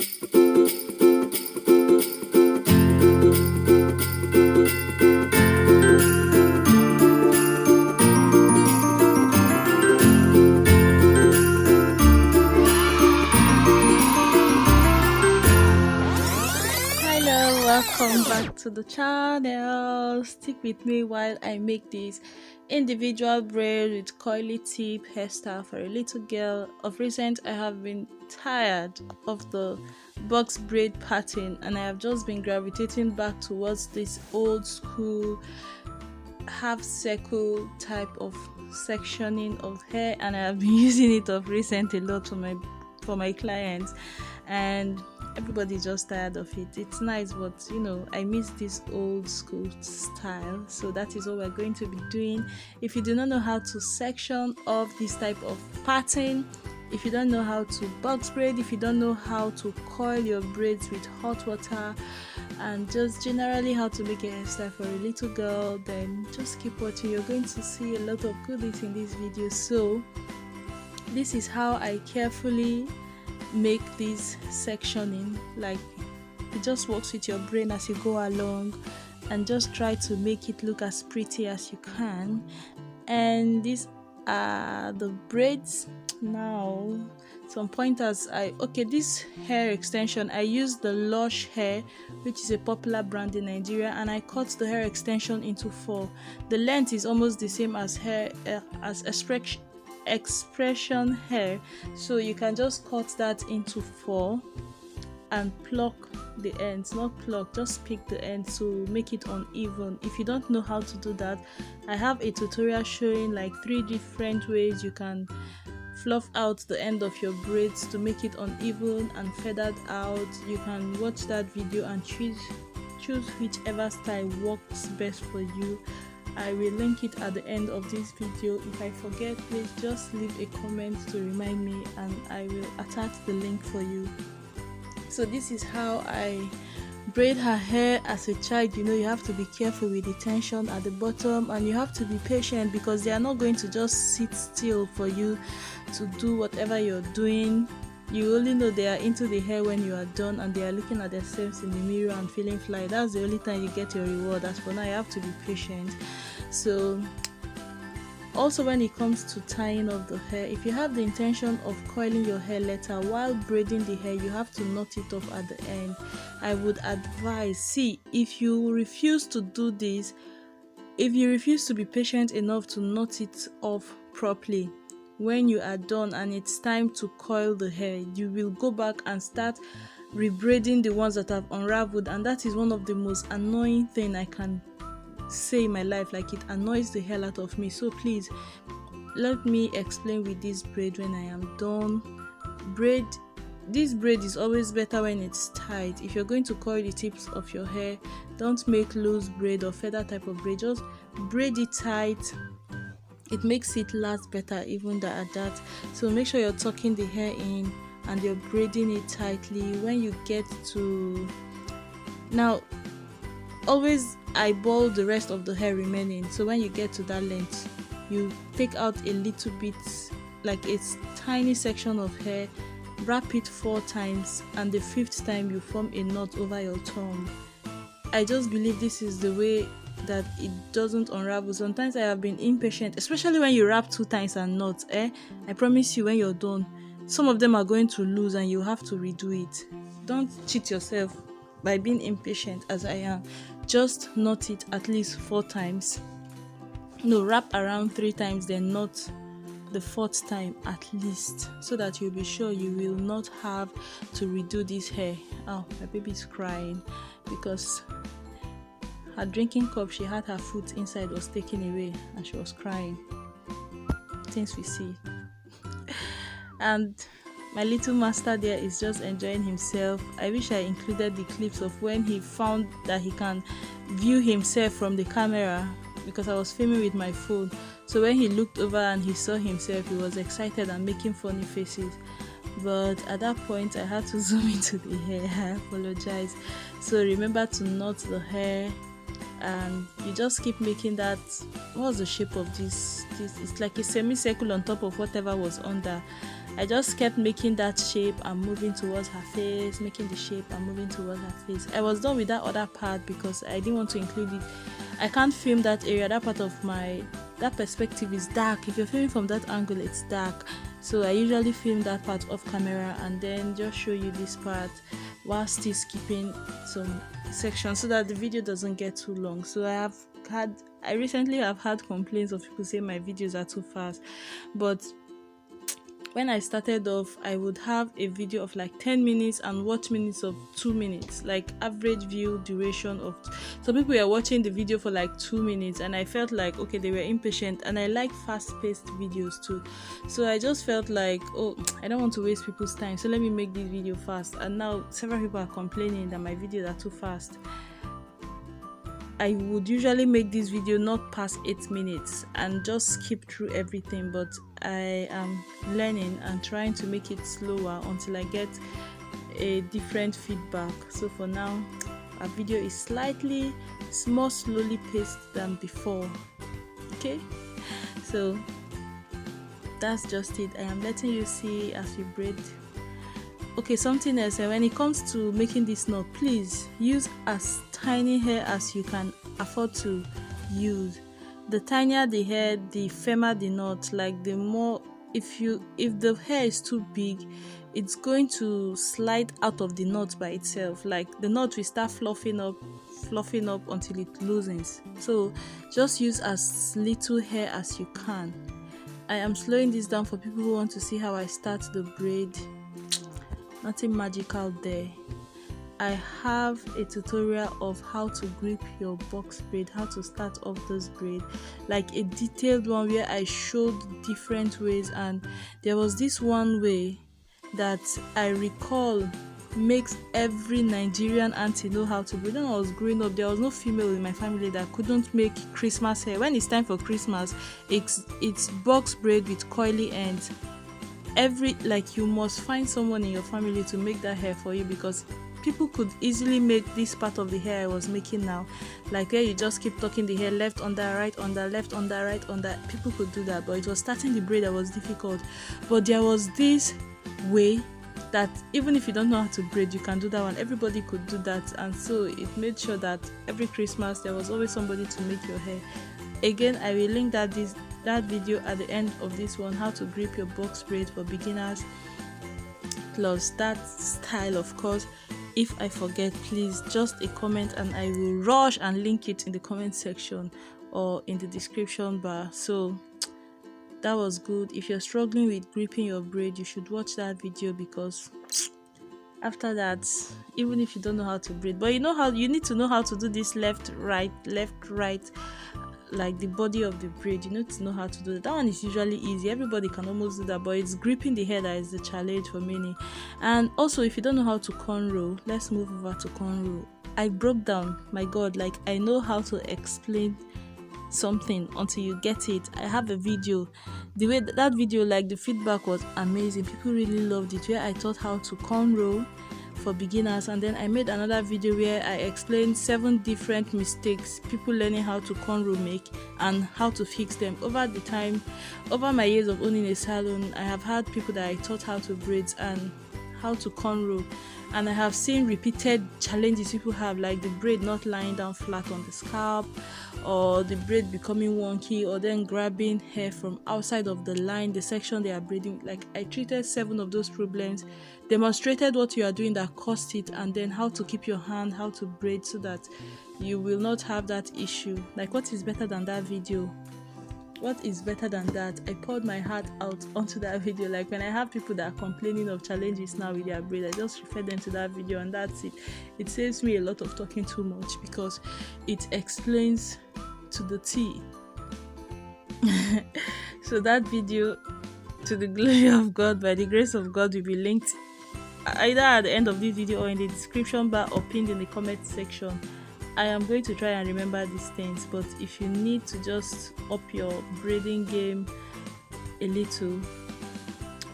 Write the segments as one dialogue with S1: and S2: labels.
S1: Hello, welcome back to the channel. Stick with me while I make this individual braid with coily tip hairstyle for a little girl. Of recent, I have been tired of the box braid pattern, and I have just been gravitating back towards this old school half circle type of sectioning of hair, and I have been using it of recent a lot for my clients, and everybody's just tired of it. It's nice, but I miss this old school style, so that is what we're going to be doing. If you do not know how to section off this type of pattern, if you don't know how to box braid, if you don't know how to coil your braids with hot water, and just generally how to make a hairstyle for a little girl, then just keep watching. You're going to see a lot of goodies in this video. So this is how I carefully make this sectioning. Like, it just works with your brain as you go along, and just try to make it look as pretty as you can. And these are the braids. Now some pointers. This hair extension, I used the Lush Hair, which is a popular brand in Nigeria, and I cut the hair extension into 4. The length is almost the same as expression hair, so you can just cut that into 4 and pluck the ends. Not pluck, just pick the ends to make it uneven. If you don't know how to do that, I have a tutorial showing like 3 different ways you can fluff out the end of your braids to make it uneven and feathered out. You can watch that video and choose whichever style works best for you. I will link it at the end of this video. If I forget, please just leave a comment to remind me, and I will attach the link for you. So this is how I braid her hair as a child. You have to be careful with the tension at the bottom, and you have to be patient because they are not going to just sit still for you to do whatever you're doing. You only know they are into the hair when you are done, and they are looking at themselves in the mirror and feeling fly. That's the only time you get your reward. As for now, you have to be patient. So also, when it comes to tying of the hair, if you have the intention of coiling your hair later, while braiding the hair, you have to knot it off at the end. I would advise, if you refuse to do this, if you refuse to be patient enough to knot it off properly, when you are done and it's time to coil the hair, you will go back and start rebraiding the ones that have unraveled, and that is one of the most annoying thing I can say in my life. Like, it annoys the hell out of me. So please let me explain with this braid when I am done. This braid is always better when it's tight. If you're going to coil the tips of your hair, don't make loose braid or feather type of braid. Just braid it tight. It makes it last better even at that. So make sure you're tucking the hair in and you're braiding it tightly. When you get to, now always eyeball the rest of the hair remaining. So when you get to that length, you take out a little bit, like a tiny section of hair, wrap it 4 times, and the 5th time you form a knot over your thumb. I just believe this is the way that it doesn't unravel. Sometimes I have been impatient, especially when you wrap 2 times and not. I promise you, when you're done, some of them are going to lose and you have to redo it. Don't cheat yourself by being impatient as I am. Just knot it at least 4 times. No, wrap around 3 times, then knot the 4th time at least, so that you'll be sure you will not have to redo this hair. Oh, my baby is crying because her drinking cup she had her foot inside was taken away and she was crying. Things we see. And my little master there is just enjoying himself. I wish I included the clips of when he found that he can view himself from the camera, because I was filming with my phone. So when he looked over and he saw himself, he was excited and making funny faces. But at that point I had to zoom into the hair. I apologize. So remember to knot the hair, and you just keep making that. What's the shape of this? It's like a semicircle on top of whatever was under. I just kept making that shape and moving towards her face, making the shape and moving towards her face. I was done with that other part because I didn't want to include it. I can't film that area. That part of that perspective is dark. If you're filming from that angle, it's dark. So I usually film that part off camera and then just show you this part while still skipping some sections so that the video doesn't get too long. So I recently have had complaints of people saying my videos are too fast, but when I started off, I would have a video of like 10 minutes and watch minutes of 2 minutes, like average view duration of. Some people were watching the video for like 2 minutes, and I felt like, okay, they were impatient, and I like fast-paced videos too. So I just felt like, oh, I don't want to waste people's time, so let me make this video fast. And now several people are complaining that my videos are too fast. I would usually make this video not past 8 minutes and just skip through everything, but I am learning and trying to make it slower until I get a different feedback. So for now, our video is more slowly paced than before. Okay, so that's just it. I am letting you see as we braid. Okay, something else, when it comes to making this knot, please use as tiny hair as you can afford to use. The tinier the hair, the firmer the knot. Like the more, if the hair is too big, it's going to slide out of the knot by itself. Like the knot will start fluffing up until it loosens. So just use as little hair as you can. I am slowing this down for people who want to see how I start the braid. Nothing magical there. I have a tutorial of how to grip your box braid, how to start off those braid, like a detailed one where I showed different ways, and there was this one way that I recall makes every Nigerian auntie know how to braid. When I was growing up, there was no female in my family that couldn't make Christmas hair. When it's time for Christmas, it's box braid with coily ends. You must find someone in your family to make that hair for you, because people could easily make this part of the hair I was making now, like where you just keep tucking the hair left under, right under, left under, right under. People could do that, but it was starting the braid that was difficult. But there was this way that even if you don't know how to braid, you can do that one. Everybody could do that, and so it made sure that every Christmas there was always somebody to make your hair. Again, I will link that video at the end of this one, how to grip your box braid for beginners, plus that style. Of course, if I forget, please just a comment and I will rush and link it in the comment section or in the description bar. So that was good. If you're struggling with gripping your braid, you should watch that video, because after that, even if you don't know how to braid, but you need to know how to do this left right, like the body of the braid. You need to know how to do that. That one is usually easy, everybody can almost do that, but it's gripping the hair that is the challenge for many. And also, if you don't know how to cornrow, let's move over to cornrow. I broke down, my god, like I know how to explain something until you get it. I have a video, the way that video, like the feedback was amazing. People really loved it, where I taught how to cornrow for beginners, and then I made another video where I explained 7 different mistakes people learning how to cornrow make and how to fix them. Over my years of owning a salon, I have had people that I taught how to braid and how to cornrow, and I have seen repeated challenges people have, like the braid not lying down flat on the scalp, or the braid becoming wonky, or then grabbing hair from outside of the line, the section they are braiding. Like I treated 7 of those problems, demonstrated what you are doing that caused it, and then how to keep your hand, how to braid so that you will not have that issue. Like, what is better than that video? What is better than that? I poured my heart out onto that video. Like when I have people that are complaining of challenges now with their braid, I just refer them to that video, and that's it. It saves me a lot of talking too much, because it explains to the T. So that video, to the glory of God, by the grace of God, will be linked either at the end of this video or in the description bar or pinned in the comment section. I am going to try and remember these things, but if you need to just up your braiding game a little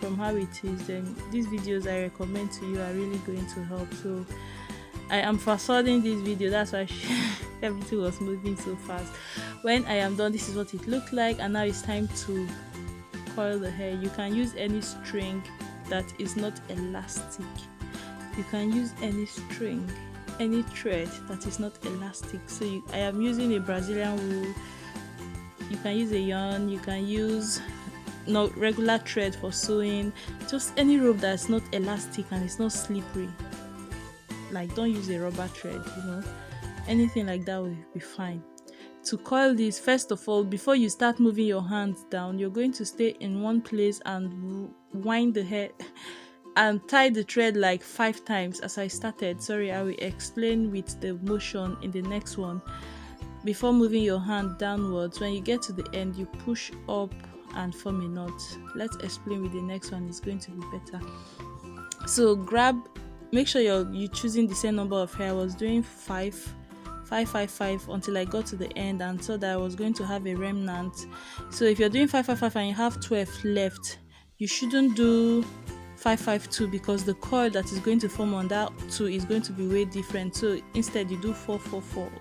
S1: from how it is, then these videos I recommend to you are really going to help. So I am fast-forwarding this video, that's why everything was moving so fast. When I am done, this is what it looked like, and now it's time to coil the hair, you can use any string that is not elastic. You can use any string, any thread that is not elastic. So I am using a Brazilian wool. You can use a yarn, you can use regular thread for sewing, just any rope that's not elastic and it's not slippery. Like, don't use a rubber thread, anything like that will be fine. To coil this, first of all, before you start moving your hands down, you're going to stay in one place and wind the hair and tie the thread like 5 times as I started. Sorry, I will explain with the motion in the next one. Before moving your hand downwards, when you get to the end, you push up and form a knot. Let's explain with the next one, it's going to be better. So make sure you're choosing the same number of hair. I was doing 5 until I got to the end and saw that I was going to have a remnant. So if you're doing 5 and you have 12 left, you shouldn't do 5 because the coil that is going to form on that 2 is going to be way different. So instead you do 4,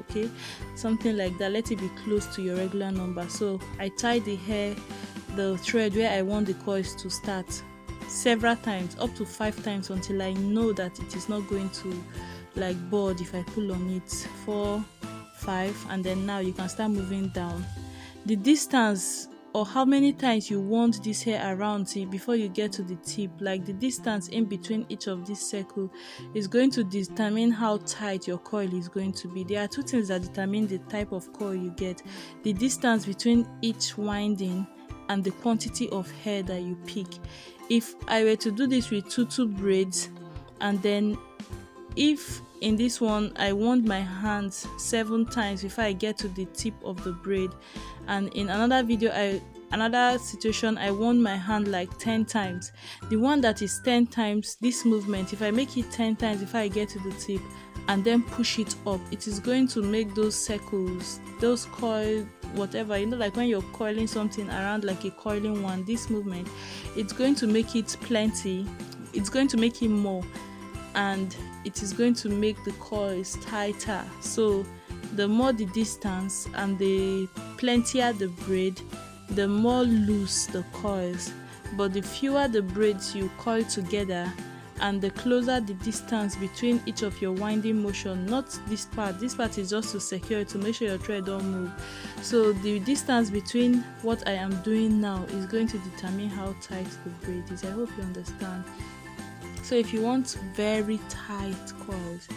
S1: okay, something like that. Let it be close to your regular number. So I tie the thread where I want the coils to start several times, up to 5 times, until I know that it is not going to like board if I pull on it. 4, 5, and then now you can start moving down. The distance or how many times you want this hair around before you get to the tip, like the distance in between each of these circles, is going to determine how tight your coil is going to be. There are 2 things that determine the type of coil you get: the distance between each winding and the quantity of hair that you pick. If I were to do this with 2 braids, and then if in this one I wound my hands 7 times before I get to the tip of the braid, and in another situation I wound my hand like 10 times, the one that is 10 times this movement, if I make it 10 times before I get to the tip and then push it up, it is going to make those circles, those coil, whatever, like when you're coiling something around like a coiling wand, this movement, it's going to make it plenty, it's going to make it more, and it is going to make the coils tighter. So the more the distance and the plentier the braid, the more loose the coils. But the fewer the braids you coil together, and the closer the distance between each of your winding motion, not this part is just to secure it, to make sure your thread don't move. So the distance between what I am doing now is going to determine how tight the braid is. I hope you understand. So if you want very tight coils,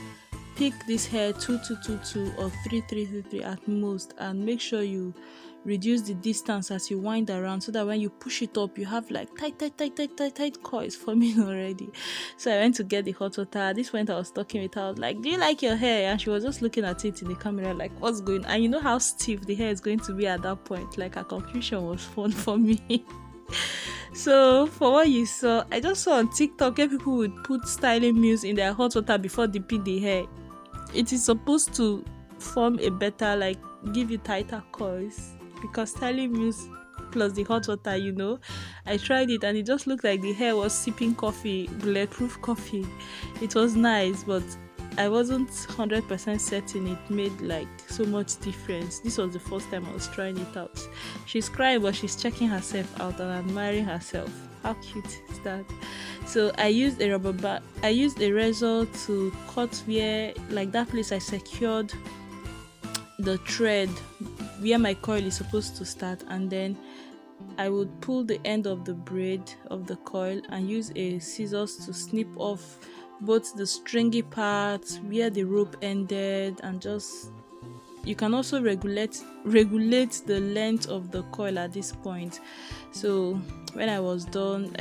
S1: pick this hair 2, 2, 2, 2 or 3, 3, 3, 3 at most, and make sure you reduce the distance as you wind around, so that when you push it up you have like tight coils forming already. So I went to get the hot water. At this point I was talking with her, I was like, do you like your hair? And she was just looking at it in the camera like, what's going on? And you know how stiff the hair is going to be at that point. Like, her confusion was fun for me. So for what you saw, I just saw on TikTok where people would put styling mousse in their hot water before dipping the hair. It is supposed to form a better, like, give you tighter coils, because styling mousse plus the hot water, I tried it and it just looked like the hair was sipping coffee, bulletproof coffee. It was nice, but I wasn't 100% certain it made like so much difference. This was the first time I was trying it out. She's crying, but she's checking herself out and admiring herself. How cute is that? So I used a rubber band. I used a razor to cut where, like, that place I secured the thread where my coil is supposed to start, and then I would pull the end of the braid of the coil and use a scissors to snip off both the stringy parts where the rope ended, and just, you can also regulate the length of the coil at this point. So when I was done,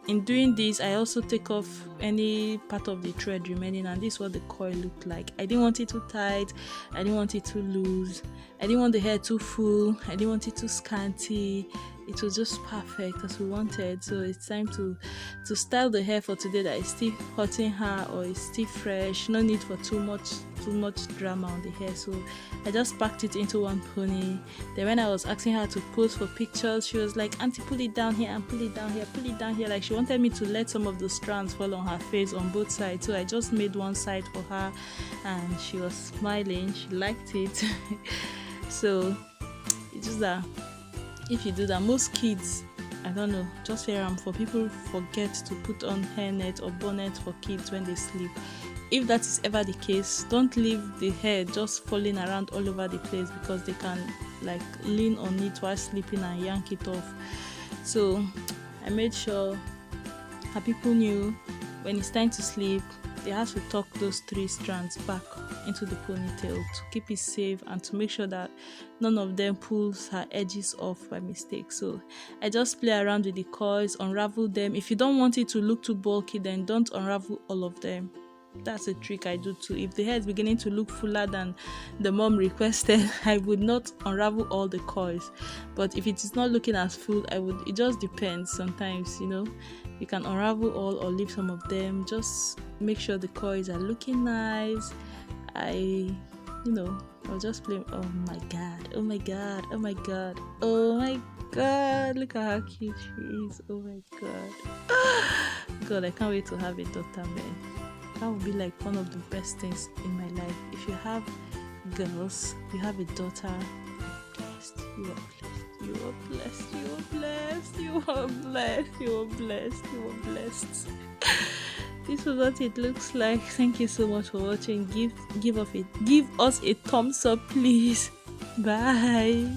S1: in doing this, I also take off any part of the thread remaining, and this is what the coil looked like. I didn't want it too tight, I didn't want it too loose, I didn't want the hair too full, I didn't want it too scanty. It was just perfect as we wanted. So it's time to style the hair for today that is still hot in her or is still fresh. No need for too much drama on the hair. So I just packed it into one pony. Then when I was asking her to pose for pictures, she was like, auntie, pull it down here and pull it down here, pull it down here. Like, she wanted me to let some of the strands fall on her face on both sides. So I just made one side for her and she was smiling. She liked it. So it's just that If you do that, most kids, I don't know, just hear for people forget to put on hairnet or bonnet for kids when they sleep. If that is ever the case, don't leave the hair just falling around all over the place, because they can like lean on it while sleeping and yank it off. So I made sure that people knew when it's time to sleep, they have to tuck those 3 strands back into the ponytail to keep it safe and to make sure that none of them pulls her edges off by mistake. So I just play around with the coils, unravel them. If you don't want it to look too bulky, then don't unravel all of them. That's a trick I do too. If the hair is beginning to look fuller than the mom requested, I would not unravel all the coils. But if it is not looking as full, I would. It just depends. Sometimes, you can unravel all or leave some of them. Just make sure the coils are looking nice. I'll just play. Oh my god, oh my god, oh my god, oh my god, look at how cute she is. Oh my god. God, I can't wait to have a daughter, man. That would be like one of the best things in my life. If you have girls, you have a daughter, you are blessed, you are blessed, you are blessed, you are blessed, you are blessed, you are blessed. This is what it looks like. Thank you so much for watching. Give us a thumbs up, please. Bye.